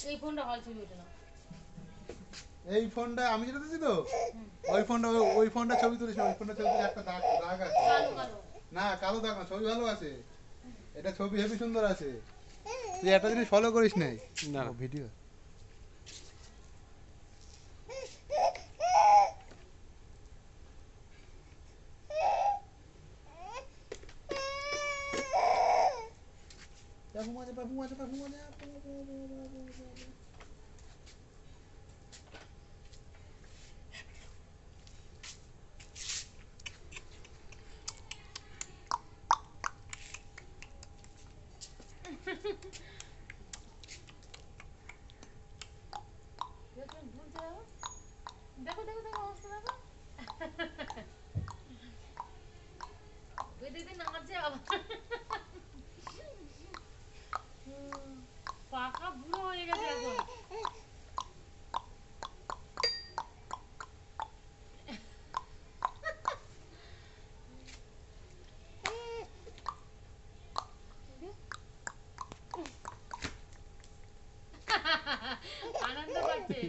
এই ফোনটা হল ছবি ওঠে না। এই ফোনটা আমি যেটা দিচ্ছি তো ওই ফোনটা ছবি তুলেছি, ওই ফোনটা ছবি তুলে একটা দাগ দাগ আছে। কালো কালো। না কালো দাগ না, ছবি ভালো আছে, এটা ছবি হেবি সুন্দর আছে। তুই একটা জিনিস ফলো করিস নাই না ভিডিও। দেখো দেখো দেখো অবস্থা দেখো। ওই দিদি নাচছে আবার। পাকা বুড়ো হয়ে গেছে এখন। আনন্দ পাচ্ছে।